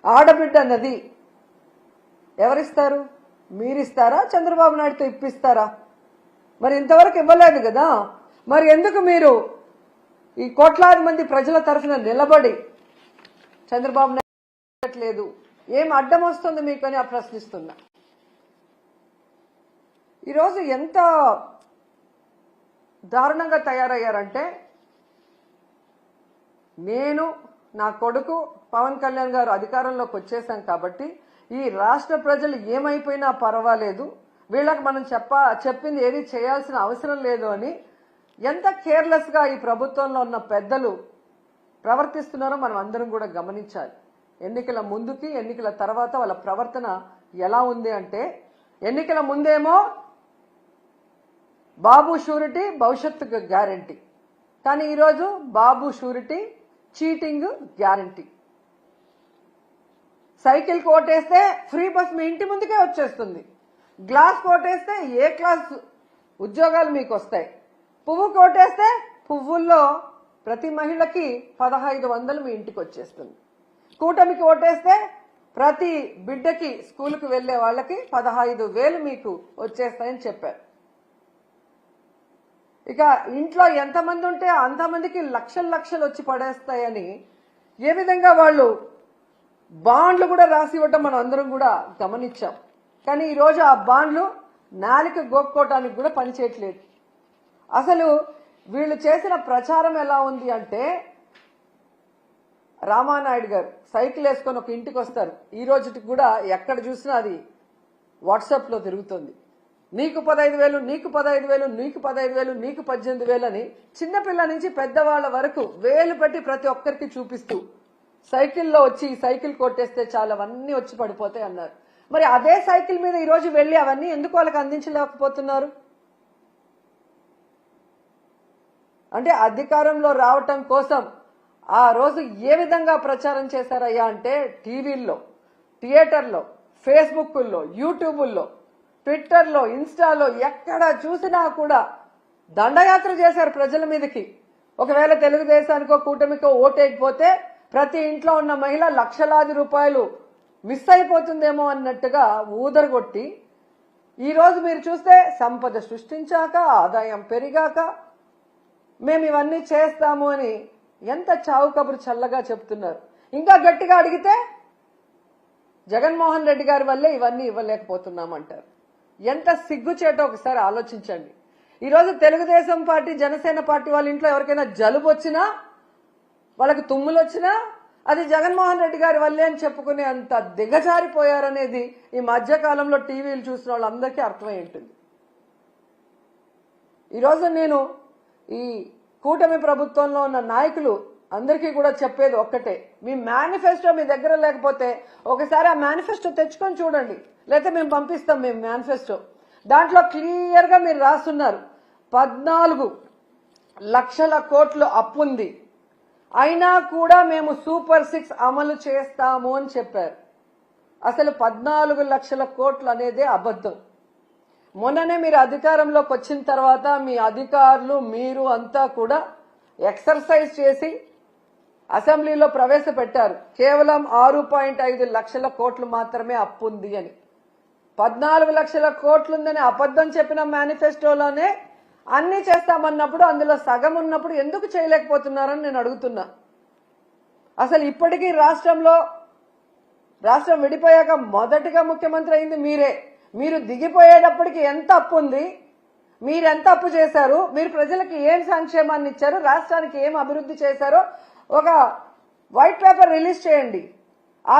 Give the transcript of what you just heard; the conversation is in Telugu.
ఆడబిడ్డ నది ఎవరిస్తారు? మీరిస్తారా? చంద్రబాబు నాయుడుతో ఇప్పిస్తారా? మరి ఇంతవరకు ఇవ్వలేదు కదా. మరి ఎందుకు మీరు ఈ కోట్లాది మంది ప్రజల తరఫున నిలబడి చంద్రబాబు నాయుడు లేదు? ఏం అడ్డం వస్తుంది మీకు అని ప్రశ్నిస్తున్నా. ఈరోజు ఎంత దారుణంగా తయారయ్యారంటే, నేను నా కొడుకు పవన్ కళ్యాణ్ గారు అధికారంలోకి వచ్చేసాం కాబట్టి ఈ రాష్ట్ర ప్రజలు ఏమైపోయినా పర్వాలేదు, వీళ్ళకి మనం చెప్పింది ఏది చేయాల్సిన అవసరం లేదు అని ఎంత కేర్లెస్ గా ఈ ప్రభుత్వంలో ఉన్న పెద్దలు ప్రవర్తిస్తున్నారో మనం అందరం కూడా గమనించాలి. ఎన్నికల ముందుకి ఎన్నికల తర్వాత వాళ్ళ ప్రవర్తన ఎలా ఉంది అంటే, ఎన్నికల ముందేమో బాబు షూరిటీ భవిష్యత్తుకు గ్యారంటీ, కానీ ఈరోజు Babu surety cheating guarantee. Cycle కోటేస్తే ఫ్రీ బస్ మీ ఇంటి ముందుకే వచ్చేస్తుంది. గ్లాస్ కోటేస్తే ఏ క్లాస్ ఉద్యోగాలు మీకు వస్తాయి. పువ్వు కోటేస్తే పువ్వుల్లో ప్రతి మహిళకి 1500 మీ ఇంటికి వచ్చేస్తుంది. కూటమికి ఓటేస్తే ప్రతి బిడ్డకి స్కూల్కి వెళ్లే వాళ్ళకి 15,000 మీకు వచ్చేస్తాయని చెప్పారు. ఇక ఇంట్లో ఎంతమంది ఉంటే అంతమందికి లక్షలు వచ్చి పడేస్తాయని ఏ విధంగా వాళ్ళు బాండ్లు కూడా రాసి ఇవ్వటం మనం అందరం కూడా గమనించాం. కానీ ఈరోజు ఆ బాండ్లు నాలిక గోక్కోవటానికి కూడా పనిచేయట్లేదు. అసలు వీళ్ళు చేసిన ప్రచారం ఎలా ఉంది అంటే, రామానాయుడు గారు సైకిల్ వేసుకొని ఒక ఇంటికి వస్తారు. ఈ రోజుకి కూడా ఎక్కడ చూసినా అది వాట్సాప్ లో తిరుగుతుంది. నీకు 15,000, నీకు 15,000, నీకు 15,000, నీకు 18,000 అని చిన్నపిల్ల నుంచి పెద్దవాళ్ల వరకు వేలు పెట్టి ప్రతి ఒక్కరికి చూపిస్తూ సైకిల్లో వచ్చి సైకిల్ కొట్టేస్తే చాలా అవన్నీ వచ్చి పడిపోతాయి అన్నారు. మరి అదే సైకిల్ మీద ఈ రోజు వెళ్లి అవన్నీ ఎందుకు వాళ్ళకి అందించలేకపోతున్నారు? అంటే అధికారంలో రావటం కోసం ఆ రోజు ఏ విధంగా ప్రచారం చేశారయ్యా అంటే, టీవీల్లో, థియేటర్లో, ఫేస్బుక్లో, యూట్యూబుల్లో, ట్విట్టర్లో, ఇన్స్టాలో ఎక్కడ చూసినా కూడా దండయాత్ర చేశారు ప్రజల మీదకి. ఒకవేళ తెలుగుదేశానికో కూటమికో ఓటేయకపోతే ప్రతి ఇంట్లో ఉన్న మహిళ లక్షలాది రూపాయలు మిస్ అయిపోతుందేమో అన్నట్టుగా ఊదరగొట్టి, ఈరోజు మీరు చూస్తే సంపద సృష్టించాక, ఆదాయం పెరిగాక మేము ఇవన్నీ చేస్తాము అని ఎంత చావు కబురు చల్లగా చెప్తున్నారు. ఇంకా గట్టిగా అడిగితే జగన్మోహన్ రెడ్డి గారి వల్లే ఇవన్నీ ఇవ్వలేకపోతున్నామంటారు. ఎంత సిగ్గుచేటో ఒకసారి ఆలోచించండి. ఈరోజు తెలుగుదేశం పార్టీ, జనసేన పార్టీ వాళ్ళ ఇంట్లో ఎవరికైనా జలుబు వచ్చినా, వాళ్ళకి తుమ్ములు వచ్చినా అది జగన్మోహన్ రెడ్డి గారి వల్లే అని చెప్పుకునే అంత దిగజారిపోయారనేది ఈ మధ్యకాలంలో టీవీలు చూసిన వాళ్ళందరికీ అర్థమై ఉంటుంది. ఈరోజు నేను ఈ కూటమి ప్రభుత్వంలో ఉన్న నాయకులు అందరికీ కూడా చెప్పేది ఒక్కటే, మీ మేనిఫెస్టో మీ దగ్గర లేకపోతే ఒకసారి ఆ మేనిఫెస్టో తెచ్చుకొని చూడండి, లేకపోతే మేము పంపిస్తాం మేము మేనిఫెస్టో. దాంట్లో క్లియర్ గా మీరు రాస్తున్నారు 14 లక్షల కోట్లు అప్పుంది, అయినా కూడా మేము సూపర్ 6 అమలు చేస్తాము అని చెప్పారు. అసలు 14 లక్షల కోట్లు అనేదే అబద్ధం. మొన్ననే మీరు అధికారంలోకి వచ్చిన తర్వాత మీ అధికారులు మీరు అంతా కూడా ఎక్సర్సైజ్ చేసి అసెంబ్లీలో ప్రవేశపెట్టారు, కేవలం 6.5 లక్షల కోట్లు మాత్రమే అప్పుంది అని. 14 లక్షల కోట్లుందని అబద్ధం చెప్పిన మేనిఫెస్టోలోనే అన్ని చేస్తామన్నప్పుడు అందులో సగం ఉన్నప్పుడు ఎందుకు చేయలేకపోతున్నారని నేను అడుగుతున్నా. అసలు ఇప్పటికీ రాష్ట్రం విడిపోయాక మొదటిగా ముఖ్యమంత్రి అయింది మీరే. మీరు దిగిపోయేటప్పటికి ఎంత అప్పు ఉంది, మీరెంత అప్పు చేశారు, మీరు ప్రజలకు ఏం సంక్షేమాన్ని ఇచ్చారు, రాష్ట్రానికి ఏం అభివృద్ధి చేశారో ఒక వైట్ పేపర్ రిలీజ్ చేయండి. ఆ